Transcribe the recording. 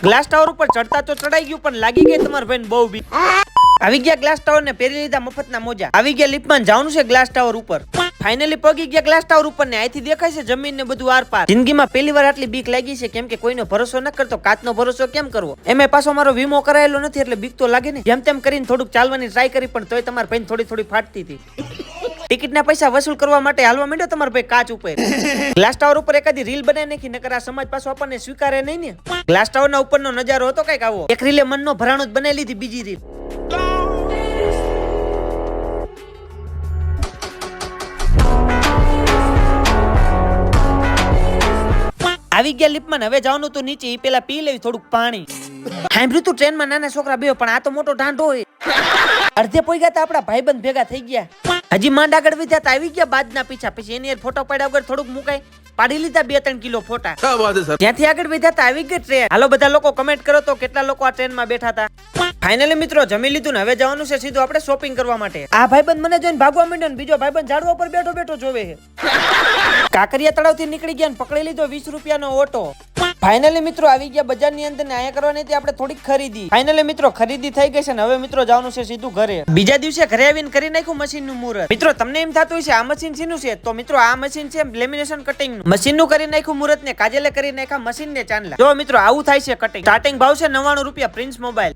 Glass tower ઉપર ચડતા તો ચડાઈ ગયું, પણ લાગી ગઈ તમારા ભાઈને બહુ બીક. આવી ગયા ગ્લાસ ટાવર ને પહેરી લીધા મફતના મોજા. આવી ગયા લિફ્ટમાં જવાનું છે ગ્લાસ ટાવર ઉપર. ફાઇનલી પગી ગયા ગ્લાસ ટાવર ઉપર ને અહીંથી દેખાય છે જમીન ને બધું આર પાર. જિંદગીમાં પહેલી વાર આટલી બીક લાગી છે, કેમ કે કોઈનો ભરોસો ન કરતો, કાચનો ભરોસો કેમ કરવો. એમે પાછો મારો વીમો કરાયેલો નથી એટલે બીક તો લાગે ને. જેમ તેમ કરીને થોડુંક ચાલવાની ટ્રાય કરી, પણ તોય તમારા ભાઈને થોડી ફાટતી હતી. ટિકિટ ના પૈસા વસૂલ કરવા માટે હાલવા માંડ્યો તમારો ભાઈ કાચ ઉપર. ગ્લાસ ટાવર ઉપર એકાદી રીલ બનાવી નાખી, નકર આ સમાજ પાછો આપણને સ્વીકારે નહીં ને. ગ્લાસ ટાવર ના ઉપરનો નજારો હતો કઈક આવો. એક રીલે મનનો ભરાણો જ બનાવી લીધી, બીજી રીલ આવી ગયા લિફ્ટમાં. હવે જવાનું તો નીચે, ઈ પેલા પી લેવી થોડુંક પાણી. સાંભળ્યું તું ટ્રેનમાં નાના છોકરા બેહો, પણ આ તો મોટો ઢાંઢો હોય. અડધે પોઈગા તા આપડા ભાઈબંધ ભેગા થઈ ગયા. હજી માંડ આગળ વધ્યા તા આવી ગયા બાદના પીછા. પછી એની ફોટો પાડ્યા વગર થોડુંક મુકાય, પાડી લીધા 2-3 કિલો ફોટા. ત્યાંથી આગળ વધ્યા તા આવી ગઈ ટ્રેન. હાલો બધા લોકો કમેન્ટ કરો તો કેટલા લોકો આ ટ્રેનમાં બેઠા હતા. ફાઇનલી મિત્રો જમી લીધું ને હવે જવાનું છે સીધું આપણે શોપિંગ કરવા માટે. આ ભાઈબંધ મને જોઈને ભાગવા માંડ્યો ને બીજો ભાઈબંધ ઝાડવા પર બેઠો જોવે છે. કાકરિયા તળાવ થી નીકળી ગયા ને પકડી લીધો 20 રૂપિયાનો ઓટો. ફાઇનલી મિત્રો આવી ગયા બજારની અંદર ને આયા કરવાની હતી આપણે થોડીક ખરીદી. ફાઇનલી મિત્રો ખરીદી થઈ ગઈ છે ને હવે મિત્રો જવાનું છે સીધું ઘરે. બીજા દિવસે ઘરે આવીને કરી નાખ્યું મશીન નું મુહૂર્ત. મિત્રો તમને એમ થતું હશે આ મશીન શીનું છે, તો મિત્રો આ મશીન છે લેમિનેશન કટિંગ નું. મશીન નું કરી નાખ્યું મુહૂર્ત ને કાજલે કરી નાખ્યા મશીન ને ચાંદલા. જો મિત્રો આવું થાય છે કટિંગ. સ્ટાર્ટિંગ ભાવ છે 99 રૂપિયા પ્રિન્સ મોબાઈલ.